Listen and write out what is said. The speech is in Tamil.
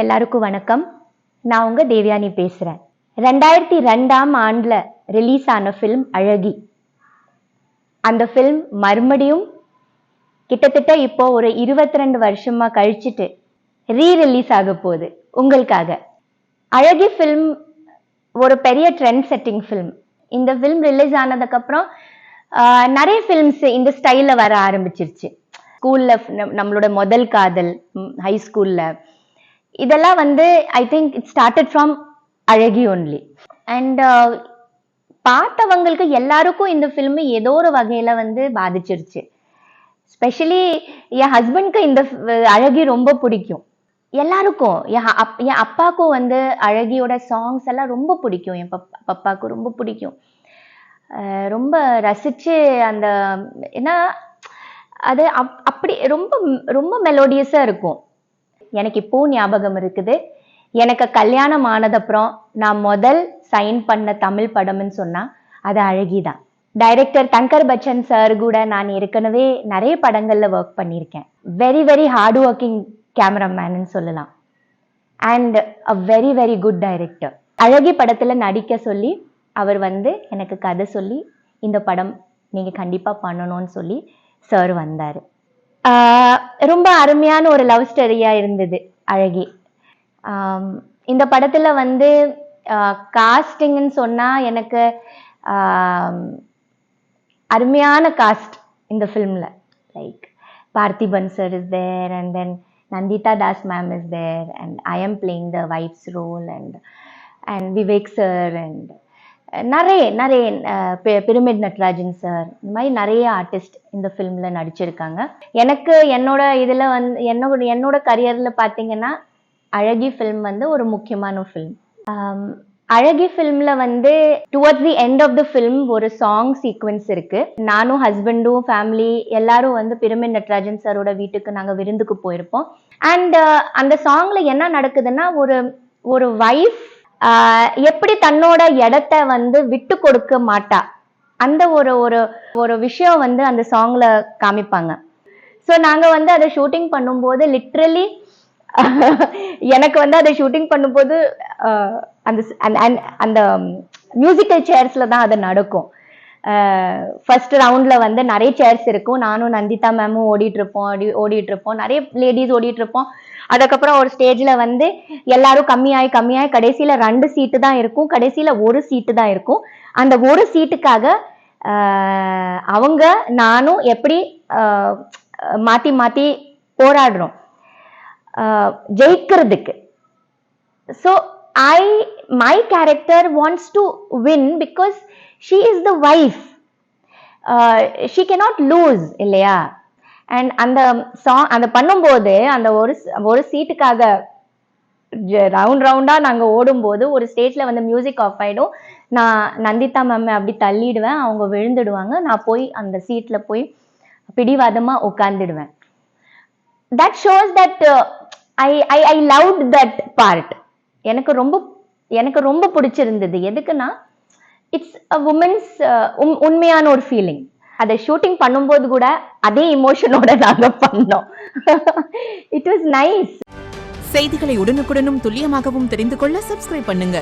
எல்லாருக்கும் வணக்கம். நான் உங்க தேவயானி பேசுறேன். 2002ஆம் ஆண்டுல ரிலீஸ் ஆன ஃபிலிம் அழகி. அந்த ஃபிலிம் மறுபடியும் கிட்டத்தட்ட இப்போ ஒரு 22 வருஷமா கழிச்சிட்டு ரீரிலீஸ் ஆக போகுது உங்களுக்காக. அழகி ஃபிலிம் ஒரு பெரிய ட்ரெண்ட் செட்டிங் ஃபிலிம். இந்த ஃபிலிம் ரிலீஸ் ஆனதுக்கு அப்புறம் நிறைய ஃபிலிம்ஸ் இந்த ஸ்டைல்ல வர ஆரம்பிச்சிருச்சு. ஸ்கூல்ல நம்மளோட முதல் காதல், ஹை ஸ்கூல்ல, இதெல்லாம் I think it started from அழகி ஒன்லி. அண்ட் பார்த்தவங்களுக்கு எல்லாருக்கும் இந்த ஃபிலிம் ஏதோ ஒரு வகையில பாதிச்சிருச்சு. ஸ்பெஷலி என் ஹஸ்பண்ட்க்கு இந்த அழகி ரொம்ப பிடிக்கும். எல்லாருக்கும், என் அப்பாவுக்கும் அழகியோட சாங்ஸ் எல்லாம் ரொம்ப பிடிக்கும். என் பப்பாவுக்கும் ரொம்ப பிடிக்கும். ரொம்ப ரசிச்சு அந்த ஏன்னா அது அப்படி ரொம்ப ரொம்ப மெலோடியஸா இருக்கும். எனக்கு இப்போ ஞாபகம் இருக்குது, எனக்கு கல்யாணம் ஆனதப்புறம் நான் முதல் சைன் பண்ண தமிழ் படம்னு சொன்னா அது அழகிதான். டைரக்டர் தங்கர் பச்சன் சார் கூட நான் ஏற்கனவே நிறைய படங்கள்ல ஒர்க் பண்ணியிருக்கேன். வெரி வெரி ஹார்ட் ஒர்க்கிங் கேமராமேன்னு சொல்லலாம். And a very very good director. அழகி படத்துல நடிக்க சொல்லி அவர் எனக்கு கதை சொல்லி இந்த படம் நீங்க கண்டிப்பா பண்ணணும்னு சொல்லி சார் வந்தாரு. ரொம்ப அருமையான ஒரு லவ் ஸ்டோரியா இருந்தது அழகி. இந்த படத்துல காஸ்டிங்னு சொன்னா எனக்கு அருமையான காஸ்ட் இந்த ஃபிலிம்ல. Like Parthiban sir is there, and then Nandita Das ma'am is there, and I am playing the wife's role, and Vivek sir, and நிறைய நிறைய பிரமிட் நட்ராஜன் சார், இந்த மாதிரி நிறைய ஆர்டிஸ்ட் இந்த ஃபிலிம்ல நடிச்சிருக்காங்க. எனக்கு என்னோட இதுல என்னோட கரியர்ல பாத்தீங்கன்னா அழகி ஃபிலிம் ஒரு முக்கியமான ஃபிலிம். அழகி ஃபிலிம்ல towards the end of the film ஒரு சாங் சீக்வன்ஸ் இருக்கு. நானும் ஹஸ்பண்டும் ஃபேமிலி எல்லாரும் பிரமிட் நட்ராஜன் சாரோட வீட்டுக்கு நாங்க விருந்துக்கு போயிருப்போம். அண்ட் அந்த சாங்ல என்ன நடக்குதுன்னா, ஒரு வைஃப் எப்படி தன்னோட இடத்த விட்டு கொடுக்க மாட்டா, அந்த ஒரு விஷயம் அந்த சாங்ல காமிப்பாங்க. ஸோ நாங்க அதை ஷூட்டிங் பண்ணும்போது லிட்ரலி எனக்கு அதை ஷூட்டிங் பண்ணும்போது அந்த மியூசிக்கல் சேர்ஸ்ல தான் அது நடக்கும். ஃபர்ஸ்ட் ரவுண்ட்ல நிறைய சேர்ஸ் இருக்கும். நானும் நந்திதா மேமும் ஓடிட்டு இருப்போம், நிறைய லேடிஸ் ஓடிட்டு இருப்போம். அதுக்கப்புறம் ஒரு ஸ்டேஜ்ல எல்லாரும் கம்மியாயி கடைசியில 2 சீட்டு தான் இருக்கும், கடைசியில 1 சீட்டு தான் இருக்கும். அந்த 1 சீட்டுக்காக அவங்க நானும் எப்படி மாத்தி மாத்தி போராடுறோம் ஜெயிக்கிறதுக்கு. So my character wants to win because she is the wife. She cannot lose இல்லையா? அண்ட் அந்த சாங் அந்த பண்ணும்போது அந்த ஒரு சீட்டுக்காக ரவுண்டா நாங்க ஓடும்போது ஒரு ஸ்டேஜ்ல மியூசிக் ஆஃப் ஆயிடும். நான் நந்திதா மேம் அப்படி தள்ளிடுவேன், அவங்க விழுந்துடுவாங்க. நான் போய் அந்த சீட்ல போய் பிடிவாதமா உட்கார்ந்துடுவேன். That shows that I loved that part. எனக்கு ரொம்ப பிடிச்சிருந்தது. எதுக்குன்னா இட்ஸ் அ உமன்ஸ் உண்மையான ஒரு ஃபீலிங். அதை ஷூட்டிங் பண்ணும்போது கூட அதே இமோஷனோட நாங்க பண்ணோம். It was nice. செய்திகளை உடனுக்குடனும் துல்லியமாகவும் தெரிந்து கொள்ள சப்ஸ்கிரைப் பண்ணுங்க.